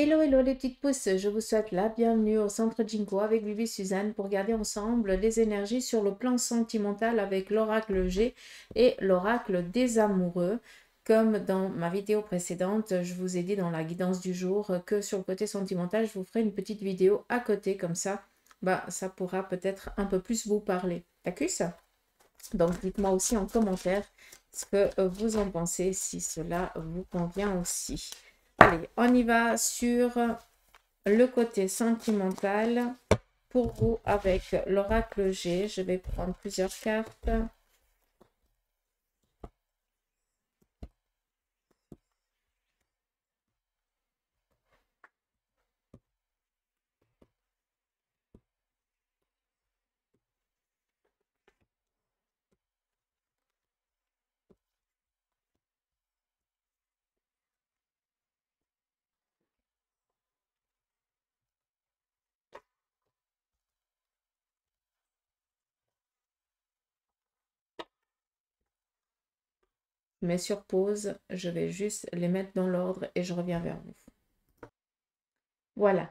Hello, hello les petites pousses, je vous souhaite la bienvenue au Centre Jinko avec Vivi Suzanne pour regarder ensemble les énergies sur le plan sentimental avec l'oracle G et l'oracle des amoureux. Comme dans ma vidéo précédente, je vous ai dit dans la guidance du jour que sur le côté sentimental, je vous ferai une petite vidéo à côté comme ça. Ça pourra peut-être un peu plus vous parler. D'accord? Donc, dites-moi aussi en commentaire ce que vous en pensez, si cela vous convient aussi. Allez, on y va sur le côté sentimental pour vous avec l'oracle G. Je vais prendre plusieurs cartes. Je mets sur pause. Je vais juste les mettre dans l'ordre et je reviens vers vous. Voilà,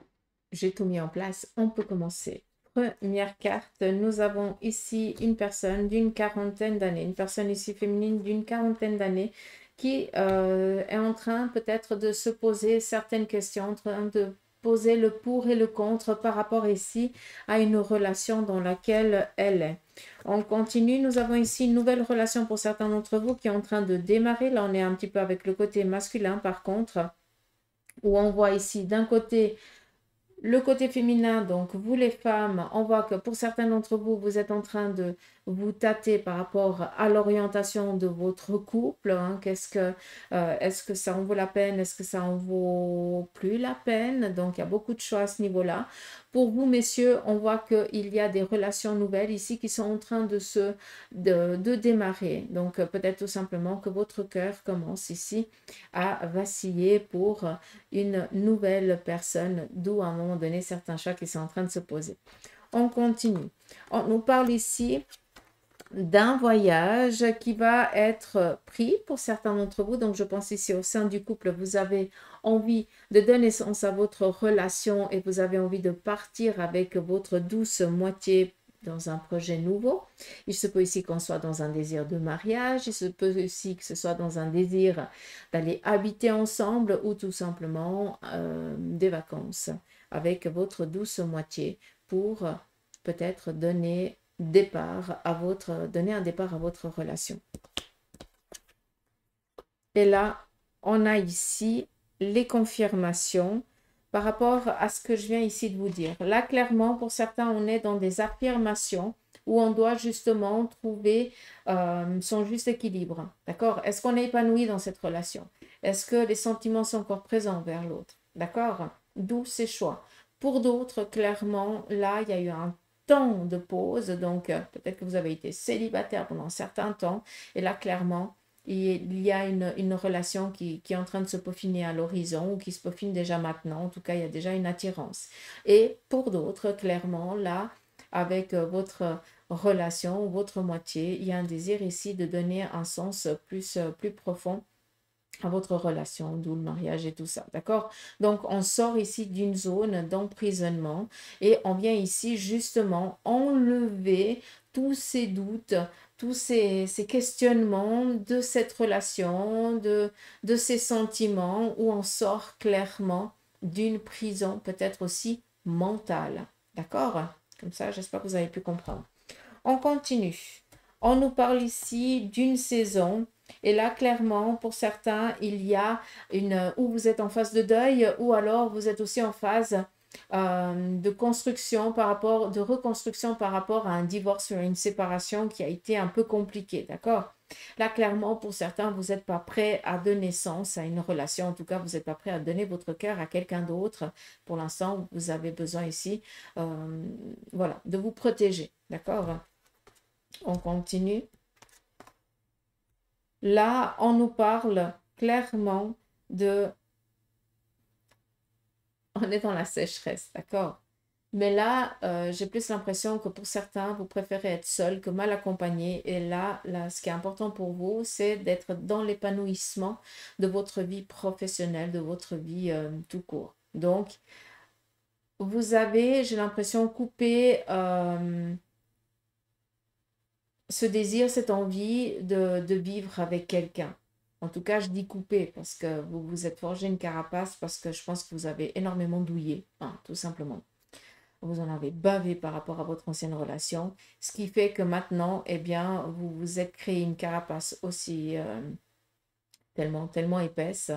j'ai tout mis en place. On peut commencer. Première carte, nous avons ici une personne d'une quarantaine d'années, une personne ici féminine d'une quarantaine d'années qui est en train peut-être de se poser certaines questions, en train de poser le pour et le contre par rapport ici à une relation dans laquelle elle est. On continue, nous avons ici une nouvelle relation pour certains d'entre vous qui est en train de démarrer. Là, on est un petit peu avec le côté masculin par contre, où on voit ici d'un côté le côté féminin, donc vous les femmes, on voit que pour certains d'entre vous, vous êtes en train de vous tâter par rapport à l'orientation de votre couple. Hein. Est-ce que ça en vaut la peine? Est-ce que ça en vaut plus la peine? Donc, il y a beaucoup de choix à ce niveau-là. Pour vous, messieurs, on voit qu'il y a des relations nouvelles ici qui sont en train de démarrer. Donc, peut-être tout simplement que votre cœur commence ici à vaciller pour une nouvelle personne, d'où à un moment donné certains choix qui sont en train de se poser. On continue. On nous parle ici d'un voyage qui va être pris pour certains d'entre vous. Donc, je pense ici au sein du couple, vous avez envie de donner sens à votre relation et vous avez envie de partir avec votre douce moitié dans un projet nouveau. Il se peut ici qu'on soit dans un désir de mariage, il se peut aussi que ce soit dans un désir d'aller habiter ensemble ou tout simplement des vacances avec votre douce moitié pour peut-être donner un départ à votre relation. Et là, on a ici les confirmations par rapport à ce que je viens ici de vous dire. Là, clairement, pour certains, on est dans des affirmations où on doit justement trouver son juste équilibre. D'accord? Est-ce qu'on est épanoui dans cette relation? Est-ce que les sentiments sont encore présents vers l'autre? D'accord? D'où ces choix. Pour d'autres, clairement, là, il y a eu un temps de pause. Donc, peut-être que vous avez été célibataire pendant un certain temps. Et là, clairement, il y a une relation qui est en train de se peaufiner à l'horizon ou qui se peaufine déjà maintenant. En tout cas, il y a déjà une attirance. Et pour d'autres, clairement, là, avec votre relation, votre moitié, il y a un désir ici de donner un sens plus profond à votre relation, d'où le mariage et tout ça, d'accord? Donc, on sort ici d'une zone d'emprisonnement et on vient ici justement enlever tous ces doutes, tous ces questionnements de cette relation, de ces sentiments où on sort clairement d'une prison peut-être aussi mentale, d'accord? Comme ça, j'espère que vous avez pu comprendre. On continue. On nous parle ici d'une saison. Et là, clairement, pour certains, il y a où vous êtes en phase de deuil ou alors vous êtes aussi en phase de construction de reconstruction par rapport à un divorce ou une séparation qui a été un peu compliquée, d'accord? Là, clairement, pour certains, vous n'êtes pas prêt à donner naissance à une relation. En tout cas, vous n'êtes pas prêt à donner votre cœur à quelqu'un d'autre. Pour l'instant, vous avez besoin ici, voilà, de vous protéger, d'accord? On continue. Là, on nous parle clairement de... On est dans la sécheresse, d'accord? Mais là, j'ai plus l'impression que pour certains, vous préférez être seul que mal accompagné. Et là, ce qui est important pour vous, c'est d'être dans l'épanouissement de votre vie professionnelle, de votre vie tout court. Donc, vous avez, j'ai l'impression, coupé ce désir, cette envie de vivre avec quelqu'un. En tout cas, je dis couper parce que vous vous êtes forgé une carapace, parce que je pense que vous avez énormément douillé, hein, tout simplement. Vous en avez bavé par rapport à votre ancienne relation, ce qui fait que maintenant, eh bien, vous vous êtes créé une carapace aussi tellement épaisse,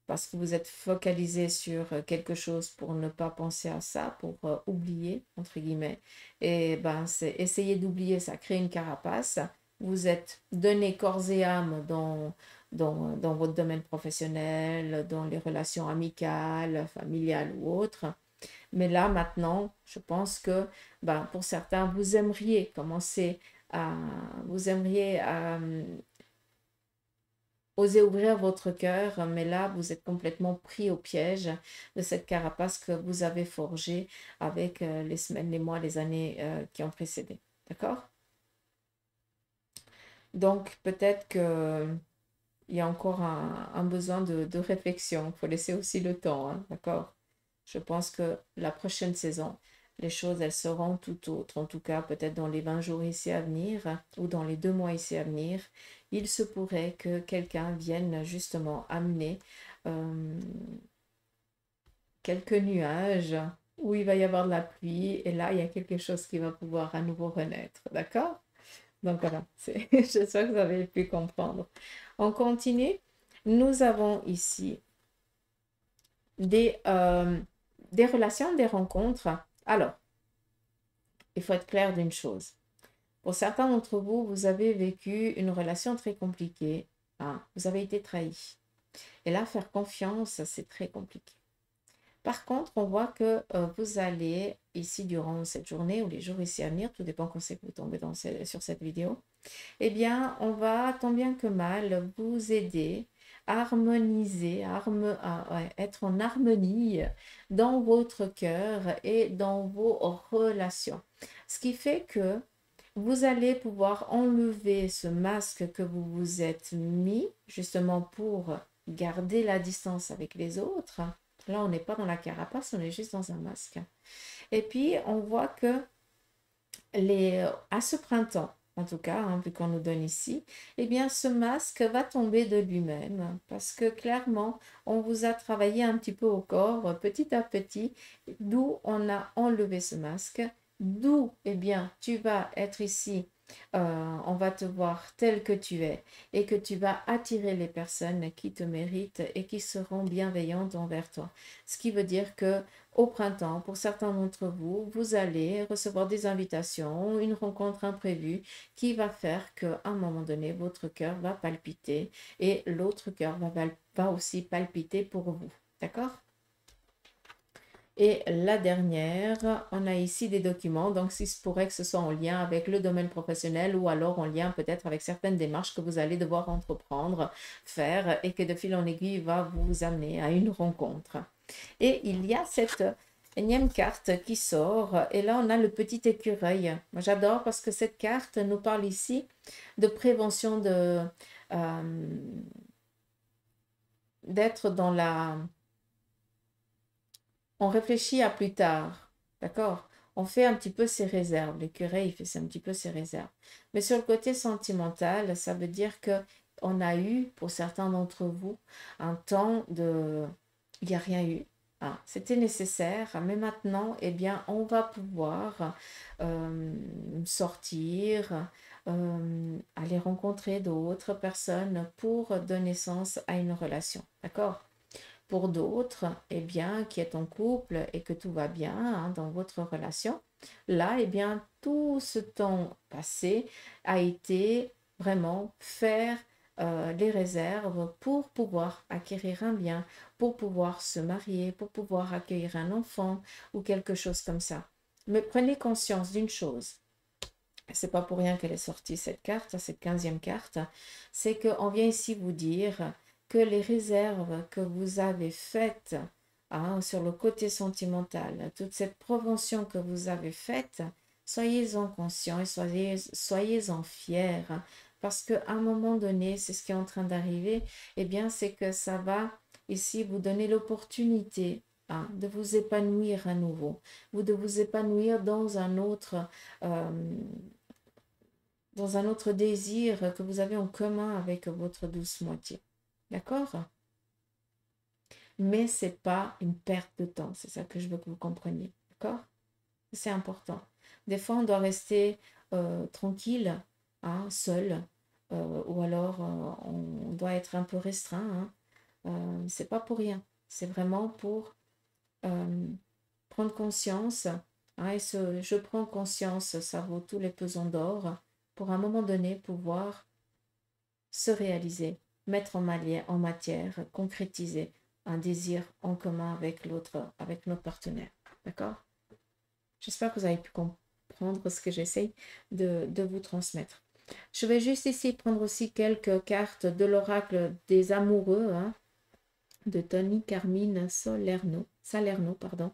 parce que vous êtes focalisé sur quelque chose pour ne pas penser à ça, pour oublier, entre guillemets. Et ben, c'est essayer d'oublier, ça crée une carapace. Vous êtes donné corps et âme dans votre domaine professionnel, dans les relations amicales, familiales ou autres. Mais là, maintenant, je pense que ben, pour certains, vous aimeriez commencer à, vous aimeriez oser ouvrir votre cœur, mais là, vous êtes complètement pris au piège de cette carapace que vous avez forgée avec les semaines, les mois, les années qui ont précédé. D'accord? Donc, peut-être que il y a encore un besoin de réflexion. Il faut laisser aussi le temps, hein, d'accord? Je pense que la prochaine saison, les choses, elles seront tout autres. En tout cas, peut-être dans les 20 jours ici à venir ou dans les 2 mois ici à venir, il se pourrait que quelqu'un vienne justement amener euh, quelques nuages où il va y avoir de la pluie et là, il y a quelque chose qui va pouvoir à nouveau renaître. D'accord? Donc voilà, j'espère que vous avez pu comprendre. On continue. Nous avons ici des relations, des rencontres. Alors, il faut être clair d'une chose. Pour certains d'entre vous, vous avez vécu une relation très compliquée. Hein, vous avez été trahi. Et là, faire confiance, c'est très compliqué. Par contre, on voit que vous allez, ici, durant cette journée ou les jours ici à venir, tout dépend quand c'est que vous tombez sur cette vidéo, eh bien, on va, tant bien que mal, vous aider à harmoniser, ouais, être en harmonie dans votre cœur et dans vos relations. Ce qui fait que vous allez pouvoir enlever ce masque que vous vous êtes mis, justement pour garder la distance avec les autres. Là, on n'est pas dans la carapace, on est juste dans un masque. Et puis, on voit que à ce printemps, en tout cas, hein, vu qu'on nous donne ici, eh bien, ce masque va tomber de lui-même parce que clairement, on vous a travaillé un petit peu au corps, petit à petit, d'où on a enlevé ce masque, d'où, eh bien, tu vas être ici, on va te voir tel que tu es et que tu vas attirer les personnes qui te méritent et qui seront bienveillantes envers toi. Ce qui veut dire que au printemps, pour certains d'entre vous, vous allez recevoir des invitations, une rencontre imprévue qui va faire qu'à un moment donné, votre cœur va palpiter et l'autre cœur va aussi palpiter pour vous. D'accord? Et la dernière, on a ici des documents, donc il se pourrait que ce soit en lien avec le domaine professionnel ou alors en lien peut-être avec certaines démarches que vous allez devoir entreprendre, faire et que de fil en aiguille va vous amener à une rencontre. Et il y a cette énième carte qui sort et là on a le petit écureuil. Moi j'adore parce que cette carte nous parle ici de prévention d'être dans la... On réfléchit à plus tard, d'accord? On fait un petit peu ses réserves. L'écureuil, il fait un petit peu ses réserves. Mais sur le côté sentimental, ça veut dire que on a eu, pour certains d'entre vous, un temps de... Il n'y a rien eu. Ah, c'était nécessaire, mais maintenant, eh bien, on va pouvoir sortir, aller rencontrer d'autres personnes pour donner sens à une relation. D'accord? Pour d'autres, eh bien, qui est en couple et que tout va bien hein, dans votre relation, là, eh bien, tout ce temps passé a été vraiment faire les réserves pour pouvoir acquérir un bien, pour pouvoir se marier, pour pouvoir accueillir un enfant ou quelque chose comme ça. Mais prenez conscience d'une chose. C'est pas pour rien qu'elle est sortie cette carte, cette 15e carte, c'est qu'on vient ici vous dire que les réserves que vous avez faites hein, sur le côté sentimental, toute cette prévention que vous avez faite, soyez-en conscients et soyez-en fiers. Parce qu'à un moment donné, c'est ce qui est en train d'arriver, eh bien, c'est que ça va ici vous donner l'opportunité hein, de vous épanouir à nouveau, ou de vous épanouir dans un autre désir que vous avez en commun avec votre douce moitié. D'accord? Mais ce n'est pas une perte de temps, c'est ça que je veux que vous compreniez. D'accord? C'est important. Des fois, on doit rester tranquille, hein, seul, ou alors on doit être un peu restreint. Hein. C'est pas pour rien. C'est vraiment pour prendre conscience. Hein, et je prends conscience, ça vaut tous les pesants d'or, pour à un moment donné pouvoir se réaliser, mettre en matière, concrétiser un désir en commun avec l'autre, avec notre partenaire. D'accord? J'espère que vous avez pu comprendre ce que j'essaye de vous transmettre. Je vais juste ici prendre aussi quelques cartes de l'oracle des amoureux, hein, de Tony Carmine Salerno. Pardon.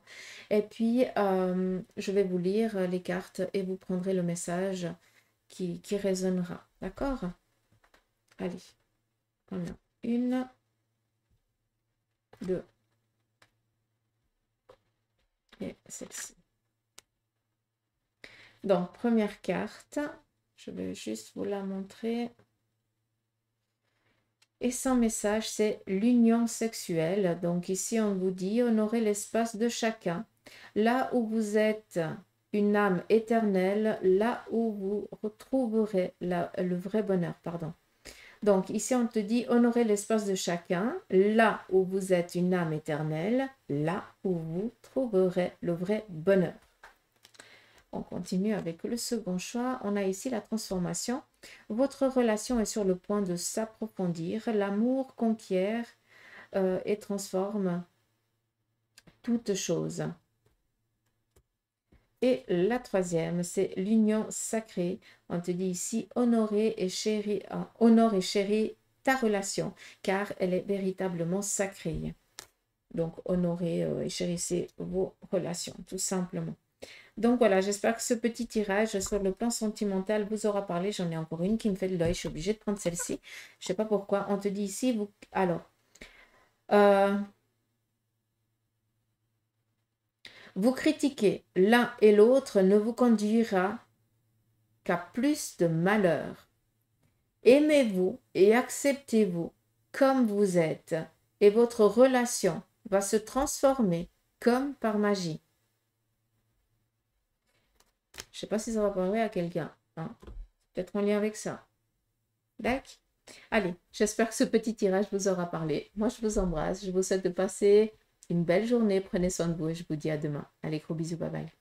Et puis, je vais vous lire les cartes et vous prendrez le message qui résonnera. D'accord? Allez, on a une, deux, et celle-ci. Donc, première carte, je vais juste vous la montrer. Et son message, c'est l'union sexuelle. Donc ici, on vous dit, honorez l'espace de chacun. Là où vous êtes une âme éternelle, là où vous retrouverez le vrai bonheur. Pardon. Donc ici, on te dit, honorez l'espace de chacun. Là où vous êtes une âme éternelle, là où vous trouverez le vrai bonheur. On continue avec le second choix. On a ici la transformation. Votre relation est sur le point de s'approfondir. L'amour conquiert et transforme toute chose. Et la troisième, c'est l'union sacrée. On te dit ici, honore et chéris ta relation, car elle est véritablement sacrée. Donc, honorez et chérissez vos relations, tout simplement. Donc voilà, j'espère que ce petit tirage sur le plan sentimental vous aura parlé. J'en ai encore une qui me fait de l'œil, je suis obligée de prendre celle-ci. Je ne sais pas pourquoi. On te dit ici, vous critiquer l'un et l'autre ne vous conduira qu'à plus de malheur. Aimez-vous et acceptez-vous comme vous êtes, et votre relation va se transformer comme par magie. Je ne sais pas si ça va parler à quelqu'un. Hein? Peut-être en lien avec ça. D'accord? Allez, j'espère que ce petit tirage vous aura parlé. Moi, je vous embrasse. Je vous souhaite de passer une belle journée. Prenez soin de vous et je vous dis à demain. Allez, gros bisous. Bye bye.